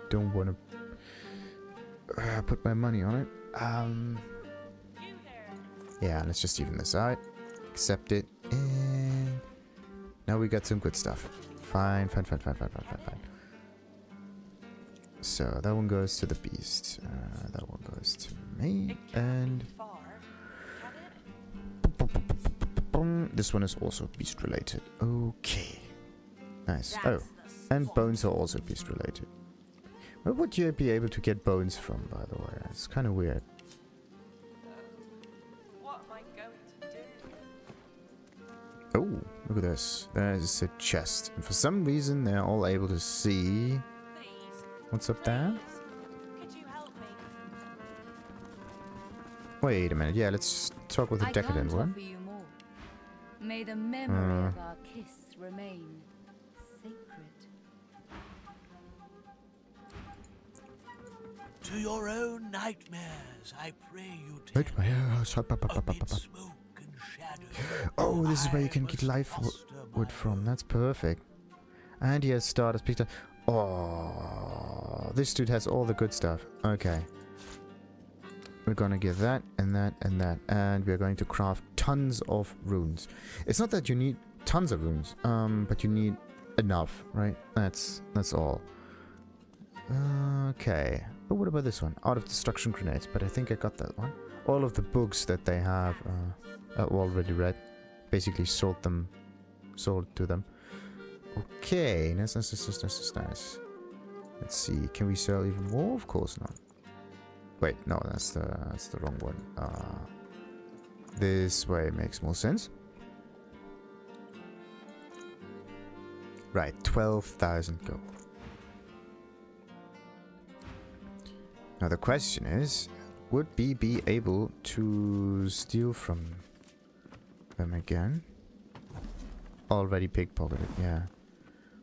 don't want to put my money on it. Yeah, let's just even this out. Accept it. And now we got some good stuff. Fine. So that one goes to the beast. That one goes to me. And this one is also beast related. Okay. Nice. Oh, and bones are also beast related. Where would you be able to get bones from, by the way? It's kind of weird. Oh, look at this. There's a chest. And for some reason, they're all able to see what's up there. Wait a minute. Yeah, let's talk with the decadent one. May the memory of our kiss remain sacred. To your own nightmares, I pray you take smoke and shadow. Oh, this is where you can get life wood from. That's perfect. And he has starters picked up. Oh, this dude has all the good stuff. Okay. We're gonna get that and that and that, and we're going to craft tons of runes. It's not that you need tons of runes, but you need enough, right? That's all. Okay. Oh, what about this one? Out of destruction grenades, but I think I got that one. All of the books that they have already read, basically sold to them. Okay, nice. Let's see. Can we sell even more? Of course not. Wait, no, that's the wrong one. This way makes more sense. Right, 12,000 gold. Now the question is, would we be able to steal from them again? Already pickpocketed, yeah.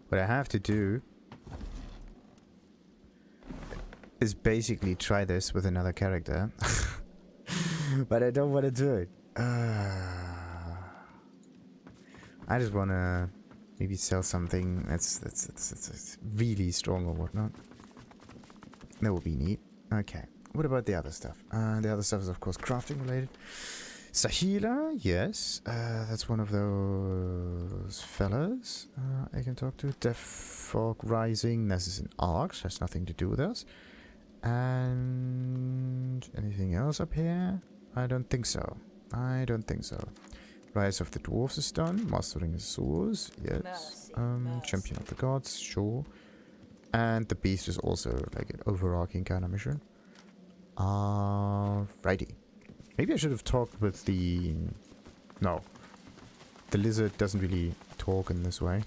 What I have to do is basically try this with another character. But I don't want to do it. I just want to maybe sell something that's really strong or whatnot. That would be neat. Okay. What about the other stuff? The other stuff is of course crafting related. Sahila, yes. That's one of those fellas I can talk to. Deathfog Rising, this is an Arx, has nothing to do with us. And anything else up here? I don't think so. I don't think so. Rise of the Dwarves is done. Mastering the Swords, yes. Champion of the Gods, sure. And the Beast is also like an overarching kind of mission. Righty. Maybe I should have talked with the... No. The lizard doesn't really talk in this way.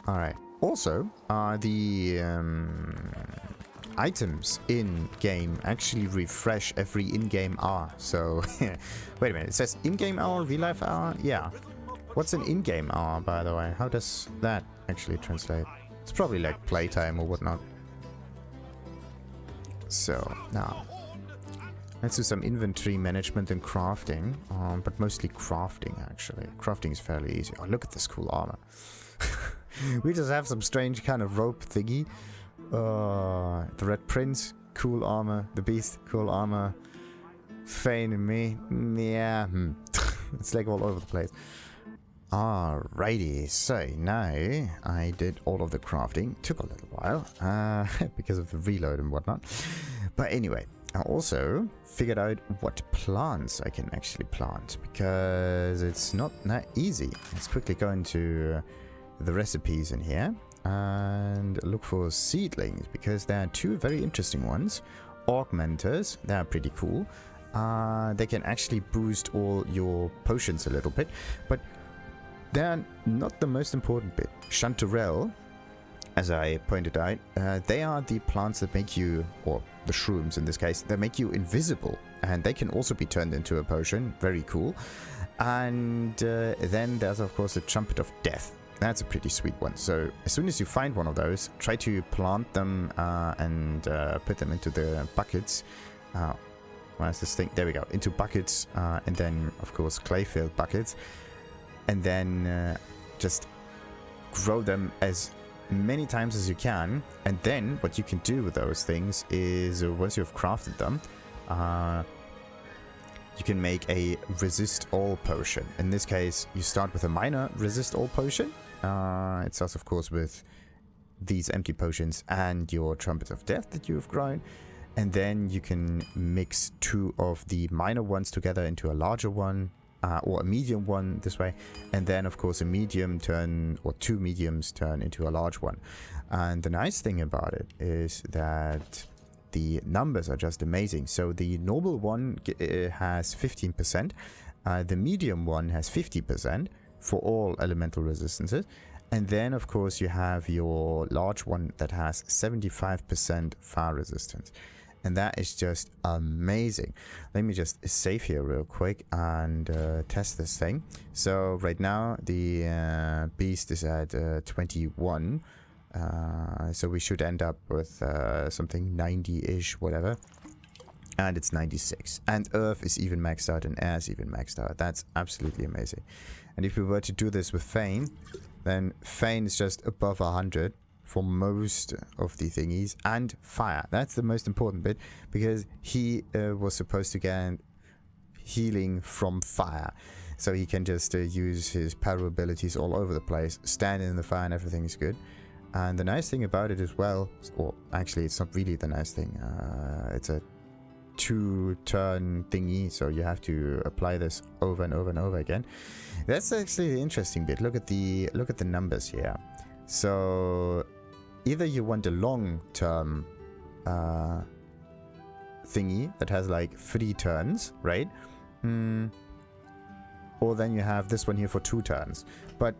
Alright. Also, the items in-game actually refresh every in-game hour. So, wait a minute. It says in-game hour, real-life hour? Yeah. What's an in-game hour, by the way? How does that actually translate? It's probably like playtime or whatnot. So, now, let's do some inventory management and crafting, but mostly crafting, actually. Crafting is fairly easy. Oh, look at this cool armor. We just have some strange kind of rope thingy. The Red Prince, cool armor. The Beast, cool armor. Fane and me, yeah. It's like all over the place. Alrighty, so now I did all of the crafting. Took a little while because of the reload and whatnot. But anyway, I also figured out what plants I can actually plant, because it's not that easy. Let's quickly go into the recipes in here and look for seedlings, because there are two very interesting ones. Augmenters, they are pretty cool. They can actually boost all your potions a little bit, but they're not the most important bit. Chanterelle, as I pointed out, they are the plants that make you, or the shrooms in this case, that make you invisible. And they can also be turned into a potion. Very cool. And then there's of course the Trumpet of Death. That's a pretty sweet one. So as soon as you find one of those, try to plant them and put them into the buckets. Where's this thing? There we go. Into buckets, and then of course clay-filled buckets. And then just grow them as many times as you can. And then what you can do with those things is, once you've crafted them, you can make a resist all potion. In this case, you start with a minor resist all potion. It starts of course with these empty potions and your Trumpet of Death that you have grown. And then you can mix two of the minor ones together into a larger one. Or a medium one this way, and then of course a medium turn, or two mediums turn into a large one. And the nice thing about it is that the numbers are just amazing. So the normal one has 15%, the medium one has 50% for all elemental resistances, and then of course you have your large one that has 75% fire resistance. And that is just amazing. Let me just save here real quick and test this thing. So right now the beast is at 21. So we should end up with something 90-ish, whatever. And it's 96. And Earth is even maxed out and Air is even maxed out. That's absolutely amazing. And if we were to do this with Fane, then Fane is just above 100. For most of the thingies, and fire. That's the most important bit, because he was supposed to get healing from fire. So he can just use his power abilities all over the place, stand in the fire and everything's good. And the nice thing about it as well, or actually it's not really the nice thing, it's a 2-turn thingy, so you have to apply this over and over and over again. That's actually the interesting bit. Look at the numbers here. So either you want a long-term thingy that has like 3 turns, right? Or then you have this one here for 2 turns. But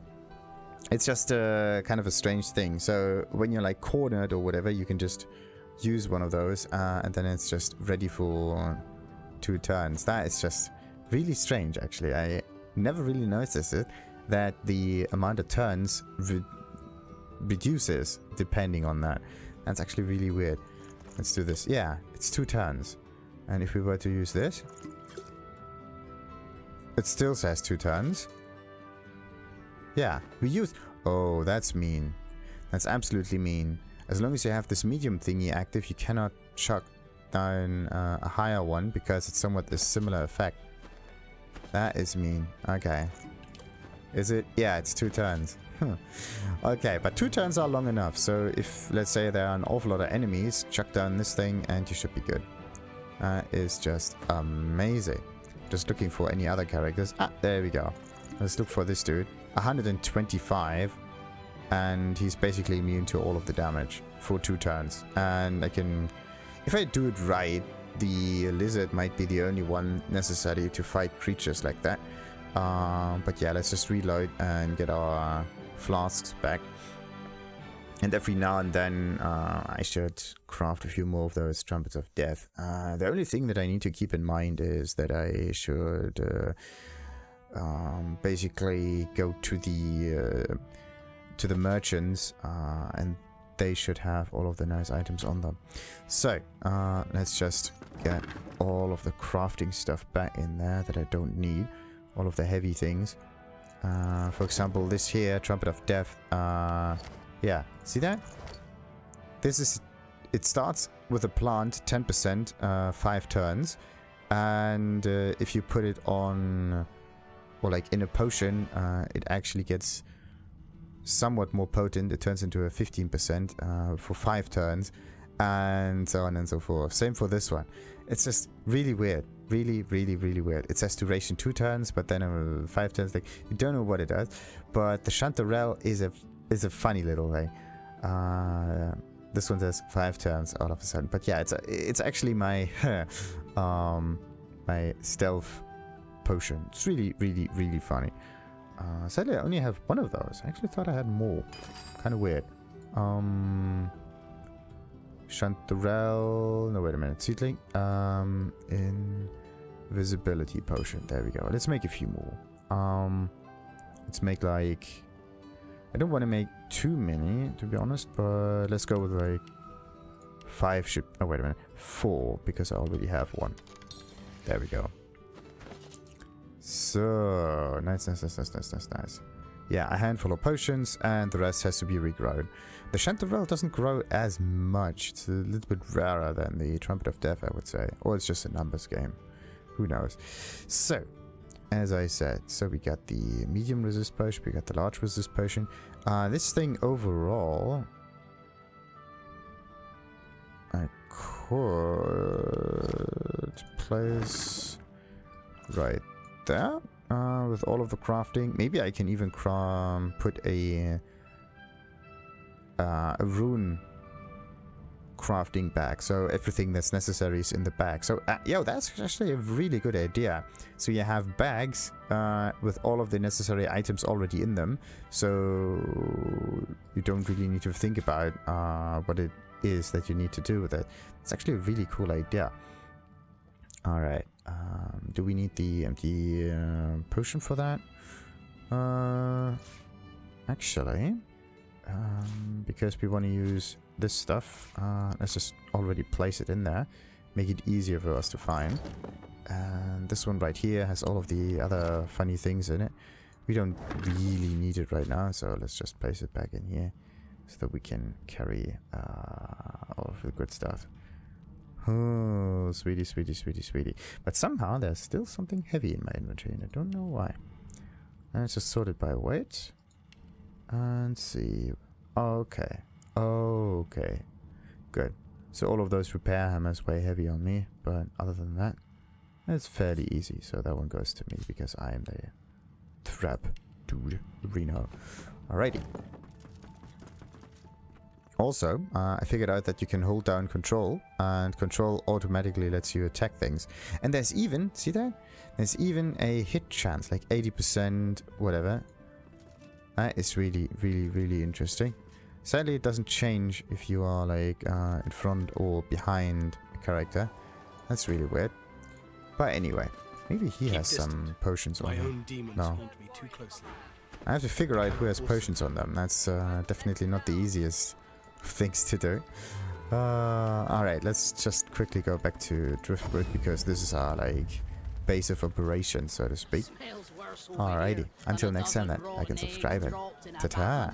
it's just kind of a strange thing. So when you're like cornered or whatever, you can just use one of those and then it's just ready for 2 turns. That is just really strange, actually. I never really noticed it, that the amount of turns reduces depending on that. That's actually really weird. Let's do this. Yeah, it's 2 turns. And if we were to use this, it still says 2 turns. Yeah, we use... Oh, that's mean. That's absolutely mean. As long as you have this medium thingy active, you cannot chuck down a higher one because it's somewhat a similar effect. That is mean. Okay. Is it? Yeah, it's 2 turns. Okay, but 2 turns are long enough. So if, let's say, there are an awful lot of enemies, chuck down this thing and you should be good. That is just amazing. Just looking for any other characters. Ah, there we go. Let's look for this dude. 125. And he's basically immune to all of the damage for 2 turns. And I can... If I do it right, the lizard might be the only one necessary to fight creatures like that. But yeah, let's just reload and get our flasks back. And every now and then I should craft a few more of those Trumpets of Death. The only thing that I need to keep in mind is that I should basically go to the merchants and they should have all of the nice items on them. So let's just get all of the crafting stuff back in there that I don't need. All of the heavy things. For example, this here, Trumpet of Death. Yeah, see that? This is... It starts with a plant, 10%, 5 turns. And if you put it on... Or like in a potion, it actually gets somewhat more potent. It turns into a 15% for 5 turns. And so on and so forth. Same for this one. It's just really weird. Really, really, really weird. It says duration 2 turns, but then 5 turns. Like, you don't know what it does. But the Chanterelle is a funny little thing. This one says 5 turns all of a sudden. But yeah, it's actually my my stealth potion. It's really, really, really funny. Sadly, I only have one of those. I actually thought I had more. Kind of weird. Chanterelle. No, wait a minute. Seedling. Invisibility potion. There we go. Let's make a few more. Let's make like... I don't want to make too many, to be honest, but let's go with like 5 should... Oh, wait a minute. 4, because I already have 1. There we go. So, nice. Yeah, a handful of potions, and the rest has to be regrown. The Chanterelle doesn't grow as much. It's a little bit rarer than the Trumpet of Death, I would say. Or it's just a numbers game. Who knows? So, as I said, so we got the medium resist potion, we got the large resist potion. This thing overall... I could place right there with all of the crafting. Maybe I can even put a rune crafting bag, so everything that's necessary is in the bag. So yo, that's actually a really good idea. So you have bags with all of the necessary items already in them, so you don't really need to think about what it is that you need to do with it. It's actually a really cool idea. All right, do we need the empty potion for that? Actually, because we want to use this stuff, let's just already place it in there, make it easier for us to find. And this one right here has all of the other funny things in it. We don't really need it right now, so let's just place it back in here so that we can carry all of the good stuff. Oh, sweetie. But somehow there's still something heavy in my inventory, and I don't know why. And it's just sorted by weight. And see. Okay. Good. So all of those repair hammers weigh heavy on me, but other than that, it's fairly easy. So that one goes to me because I am the trap dude, Reno. Alrighty. Also, I figured out that you can hold down control, and control automatically lets you attack things. And there's even, see that? There's even a hit chance, like 80%, whatever. That is really, really, really interesting. Sadly, it doesn't change if you are like in front or behind a character. That's really weird. But anyway, maybe he has some potions on him. No. I have to figure out who has potions on them. That's definitely not the easiest things to do. Alright, let's just quickly go back to Driftwood, because this is our like base of operations, so to speak. Alrighty, until next time then, like and subscribe, and ta-ta!